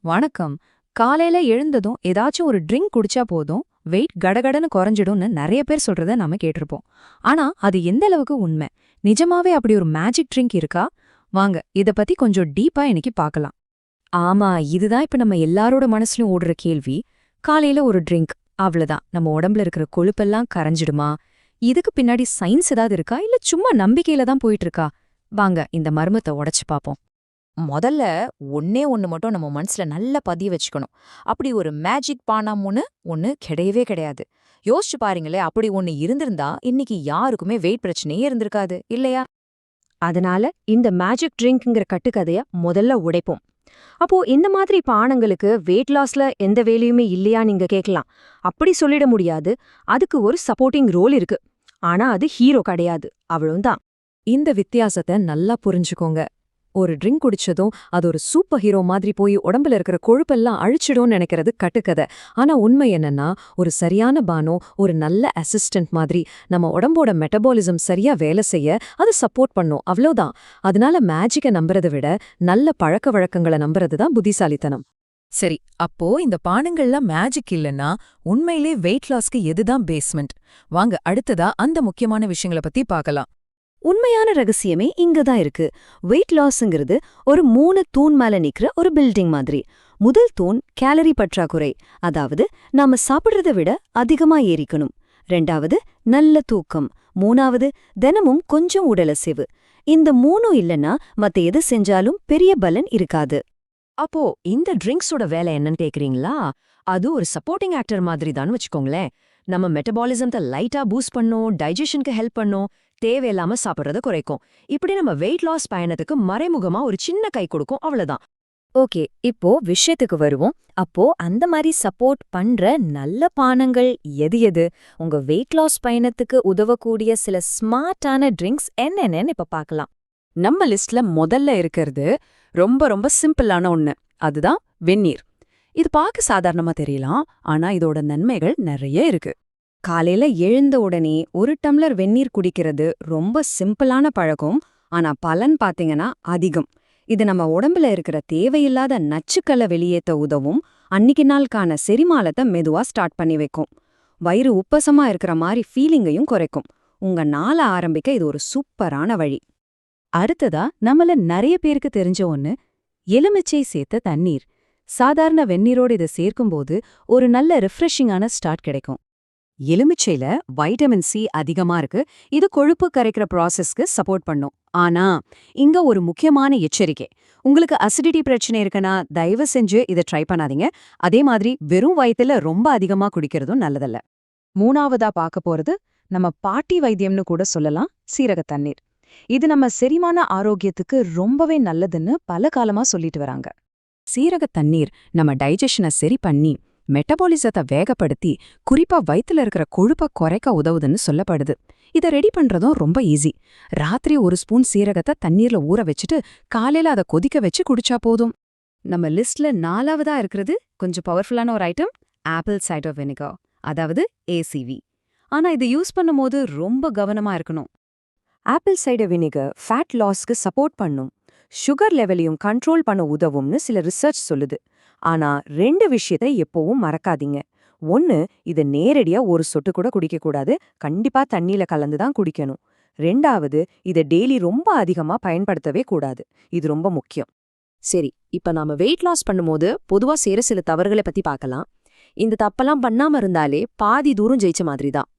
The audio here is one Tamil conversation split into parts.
வணக்கம். காலையில எழுந்ததும் ஏதாச்சும் ஒரு ட்ரிங்க் குடிச்சா போதும் வெயிட் கடகடன்னு குறைஞ்சிடும்னு நிறைய பேர் சொல்றத நாம கேட்டிருப்போம். ஆனா அது எந்த அளவுக்கு உண்மை? நிஜமாவே அப்படி ஒரு மேஜிக் ட்ரிங்க் இருக்கா? வாங்க இத பத்தி கொஞ்சம் டீப்பா இன்னைக்கு பார்க்கலாம். ஆமா, இதுதான் இப்ப நம்ம எல்லாரோட மனசுலயும் ஓடுற கேள்வி. காலையில ஒரு ட்ரிங்க், அவ்வளவுதான் நம்ம உடம்புல இருக்கிற கொழுப்பெல்லாம் கரைஞ்சிடுமா? இதுக்கு பின்னாடி சயின்ஸ் ஏதாவது இருக்கா, இல்ல சும்மா நம்பிக்கையில தான் போயிட்டு இருக்கா? வாங்க இந்த மர்மத்தை உடைச்சு பாப்போம். முதல்ல ஒண்ணே ஒண்ணு மட்டும் நம்ம மனசுல நல்லா பதிய வச்சுக்கணும். அப்படி ஒரு மேஜிக் பானாம்னு ஒண்ணு கிடையவே கிடையாது. யோசிச்சு பாருங்களேன், அப்படி ஒண்ணு இருந்திருந்தா இன்னைக்கு யாருக்குமே வெயிட் பிரச்சனையே இருந்திருக்காது, இல்லையா? அதனால இந்த மேஜிக் ட்ரிங்க்ங்கிற கட்டுக்கதைய முதல்ல உடைப்போம். அப்போ இந்த மாதிரி பானங்களுக்கு வெயிட் லாஸ்ல எந்த வேலையுமே இல்லையா நீங்க கேட்கலாம். அப்படி சொல்லிட முடியாது. அதுக்கு ஒரு சப்போர்ட்டிங் ரோல் இருக்கு. ஆனா அது ஹீரோ கிடையாது, அவ்வளவுதான். இந்த வித்தியாசத்தை நல்லா புரிஞ்சுக்கோங்க. ஒரு ட்ரிங்க் குடிச்சதும் அது ஒரு சூப்பர் ஹீரோ மாதிரி போய் உடம்புல இருக்கிற கொழுப்பெல்லாம் அழிச்சிடும்னு நினைக்கிறது கட்டுக்கதை. ஆனா உண்மை என்னன்னா, ஒரு சரியான பானோ, ஒரு நல்ல அசிஸ்டன்ட் மாதிரி நம்ம உடம்போட மெட்டபாலிசம் சரியா வேலை செய்ய அது சப்போர்ட் பண்ணும், அவ்வளவுதான். அதனால மேஜிக்கை நம்புறதை விட நல்ல பழக்க வழக்கங்களை நம்புறது தான் புத்திசாலித்தனம். சரி, அப்போ இந்த பானங்கள்லாம் மேஜிக் இல்லைன்னா உண்மையிலே வெயிட் லாஸ்க்கு எதுதான் பேஸ்மெண்ட்? வாங்க அடுத்ததா அந்த முக்கியமான விஷயங்களை பத்தி பார்க்கலாம். உண்மையான ரகசியமே இங்கதான் இருக்கு. வெயிட் லாஸ்ங்கிறது ஒரு 3 தூண் மேல நிக்கிற ஒரு பில்டிங் மாதிரி. முதல் தூண் கேலரி பற்றாக்குறை, அதாவது நாம சாப்பிடுறத விட அதிகமா ஏறிக்கணும். ரெண்டாவது நல்ல தூக்கம். மூணாவது தினமும் கொஞ்சம் உடலசைவு. இந்த மூணும் இல்லனா மத்த எது செஞ்சாலும் பெரிய பலன் இருக்காது. அப்போ இந்த ட்ரிங்க்ஸோட வேலை என்னன்னு கேக்குறீங்களா? அது ஒரு சப்போர்ட்டிங் ஆக்டர் மாதிரி தான் வச்சுக்கோங்களேன். நம்ம மெட்டபாலிசத்தை லைட்டா பூஸ்ட் பண்ணும், டைஜஷனுக்கு ஹெல்ப் பண்ணும், தேவையில்லாம சாப்பிடுறத குறைக்கும். இப்படி நம்ம வெயிட் லாஸ் பயணத்துக்கு மறைமுகமா ஒரு சின்ன கை கொடுக்கும், அவ்வளவுதான். ஓகே, இப்போ விஷயத்துக்கு வருவோம். அப்போ அந்த மாதிரி சப்போர்ட் பண்ற நல்ல பானங்கள் எது எது? உங்க வெயிட் லாஸ் பயணத்துக்கு உதவக்கூடிய சில ஸ்மார்ட்டான ட்ரிங்க்ஸ் என்னென்னு இப்ப பார்க்கலாம். நம்ம லிஸ்ட்ல முதல்ல இருக்கிறது ரொம்ப ரொம்ப சிம்பிளான ஒண்ணு. அதுதான் வெந்நீர். இது பார்க்க சாதாரணமா தெரியலாம், ஆனா இதோட நன்மைகள் நிறைய இருக்கு. காலையில எழுந்த உடனே ஒரு டம்ளர் வெந்நீர் குடிக்கிறது ரொம்ப சிம்பிளான பழக்கம், ஆனா பலன் பாத்தீங்கன்னா அதிகம். இது நம்ம உடம்புல இருக்கிற தேவையில்லாத நச்சுக்களை வெளியேத்த உதவும், அன்னிக்கு நாளுக்கான செரிமானத்தை மெதுவா ஸ்டார்ட் பண்ணி வைக்கும். வயிறு உப்பசமா இருக்கிற மாதிரி ஃபீலிங்கையும் குறைக்கும். உங்க நாளை ஆரம்பிக்க இது ஒரு சூப்பரான வழி. அடுத்ததா நம்மள நிறைய பேருக்கு தெரிஞ்ச ஒண்ணு, எலுமிச்சை சேர்த்த தண்ணீர். சாதாரண வெந்நீரோடு இதை சேர்க்கும்போது ஒரு நல்ல ரிஃப்ரெஷிங்கான ஸ்டார்ட் கிடைக்கும். எலுமிச்சையில வைட்டமின் சி அதிகமா இருக்கு. இது கொழுப்பு கரைக்கிற ப்ராசஸ்க்கு சப்போர்ட் பண்ணும். ஆனா இங்க ஒரு முக்கியமான எச்சரிக்கை. உங்களுக்கு அசிடிட்டி பிரச்சனை இருக்குன்னா தயவு செஞ்சு இதை ட்ரை பண்ணாதீங்க. அதே மாதிரி வெறும் வயித்துல ரொம்ப அதிகமா குடிக்கிறதும் நல்லதல்ல. மூணாவதா பார்க்க போறது நம்ம பாட்டி வைத்தியம்னு கூட சொல்லலாம், சீரக தண்ணீர். இது நம்ம செரிமான ஆரோக்கியத்துக்கு ரொம்பவே நல்லதுன்னு பல காலமா சொல்லிட்டு வராங்க. சீரக தண்ணீர் நம்ம டைஜஷனை சரி பண்ணி மெட்டபாலிசத்தை வேகப்படுத்தி குறிப்பா வயித்துல இருக்கிற கொழுப்பை குறைக்க உதவுதுன்னு சொல்லப்படுது. இதை ரெடி பண்றதும் ரொம்ப ஈஸி. ராத்திரி ஒரு ஸ்பூன் சீரகத்தை தண்ணீர்ல ஊற வச்சுட்டு காலையில அதை கொதிக்க வச்சு குடிச்சா போதும். நம்ம லிஸ்ட்ல 4வதா இருக்கிறது கொஞ்சம் பவர்ஃபுல்லான ஒரு ஐட்டம், ஆப்பிள் சைடர் வினிகர், அதாவது ஏசிவி. ஆனா இதை யூஸ் பண்ணும்போது ரொம்ப கவனமா இருக்கணும். ஆப்பிள் சைடர் வினிகர் ஃபேட் லாஸ்க்கு சப்போர்ட் பண்ணும், சுகர் லெவலையும் கண்ட்ரோல் பண்ண உதவும்னு சில ரிசர்ச் சொல்லுது. ஆனா 2 விஷயத்தை எப்பவும் மறக்காதீங்க. ஒன்னு, இதை நேரடியா ஒரு சொட்டு கூட குடிக்கக்கூடாது, கண்டிப்பா தண்ணியில கலந்துதான் குடிக்கணும். ரெண்டாவது, இதை டெய்லி ரொம்ப அதிகமா பயன்படுத்தவே கூடாது. இது ரொம்ப முக்கியம். சரி, இப்ப நாம வெயிட் லாஸ் பண்ணும்போது பொதுவா செய்யற சில தவறுகளை பத்தி பார்க்கலாம். இந்த தப்பெல்லாம் பண்ணாம இருந்தாலே பாதி தூரம் ஜெயிச்ச மாதிரி தான்.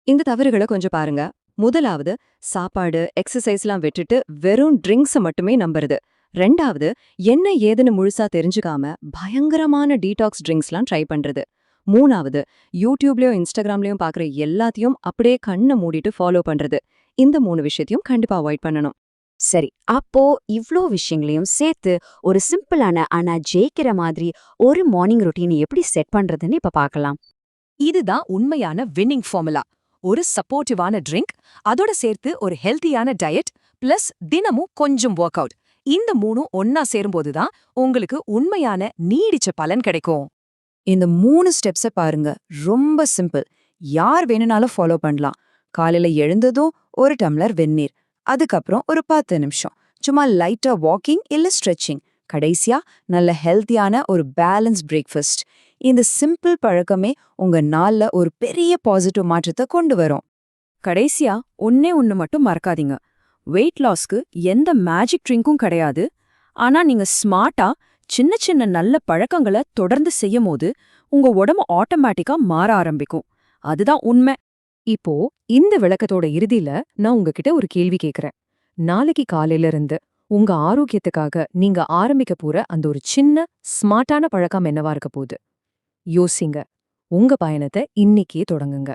இந்த தவறுகளை கொஞ்சம் பாருங்க. முதலாவது, சாப்பாடு எக்ஸசைஸ்லாம் விட்டுட்டு வெறும் ட்ரிங்க்ஸை மட்டுமே நம்புறது. ரெண்டாவது, என்ன ஏதுன்னு முழுசா தெரிஞ்சுக்காம பயங்கரமான டீடாக்ஸ் ட்ரிங்க்ஸ்லாம் ட்ரை பண்றது. மூணாவது, யூடியூப்லயும் இன்ஸ்டாகிராம்லயும் பார்க்குற எல்லாத்தையும் அப்படியே கண்ணை மூடிட்டு ஃபாலோ பண்றது. இந்த 3 விஷயத்தையும் கண்டிப்பா அவாய்ட் பண்ணணும். சரி, அப்போ இவ்ளோ விஷயங்களையும் சேர்த்து ஒரு சிம்பிளான ஆனா ஜெயிக்கிற மாதிரி ஒரு மார்னிங் ரொட்டீன் எப்படி செட் பண்றதுன்னு இப்ப பார்க்கலாம். இதுதான் உண்மையான வின்னிங் ஃபார்முலா. ஒரு சப்போர்ட்டிவான ட்ரிங்க், அதோட சேர்த்து ஒரு ஹெல்த்தியான டயட், பிளஸ் தினமும் கொஞ்சம் ஒர்க் அவுட். இந்த 3ம் ஒன்னா சேரும்போதுதான் உங்களுக்கு உண்மையான நீடிச்ச பலன் கிடைக்கும். இந்த 3 ஸ்டெப்ஸை பாருங்க, ரொம்ப சிம்பிள். யார் வேணும்னாலும் ஃபாலோ பண்ணலாம். காலையில எழுந்ததும் ஒரு டம்ளர் வெந்நீர், அதுக்கப்புறம் ஒரு 10 நிமிஷம் சும்மா லைட்டா வாக்கிங் இல்ல ஸ்ட்ரெச்சிங், கடைசியா நல்ல ஹெல்த்தியான ஒரு பேலன்ஸ் பிரேக்ஃபாஸ்ட். இந்த சிம்பிள் பழக்கமே உங்க நாள்ல ஒரு பெரிய பாசிட்டிவ் மாற்றத்தை கொண்டு வரும். கடைசியா ஒண்ணு மட்டும் மறக்காதீங்க. வெயிட் லாஸ்க்கு எந்த மேஜிக் ட்ரிங்க்கும் கிடையாது. ஆனா நீங்க ஸ்மார்ட்டா சின்ன சின்ன நல்ல பழக்கங்களை தொடர்ந்து செய்யும்போது உங்க உடம்பு ஆட்டோமேட்டிக்கா மாற ஆரம்பிக்கும். அதுதான் உண்மை. இப்போ இந்த விளக்கத்தோட இறுதியில நான் உங்ககிட்ட ஒரு கேள்வி கேக்குறேன். நாளைக்கு காலையில இருந்து உங்க ஆரோக்கியத்துக்காக நீங்க ஆரம்பிக்க போற அந்த ஒரு சின்ன ஸ்மார்ட்டான பழக்கம் என்னவா இருக்க போகுது? யோசிங்க. உங்க பயணத்தை இன்னைக்கே தொடங்குங்க.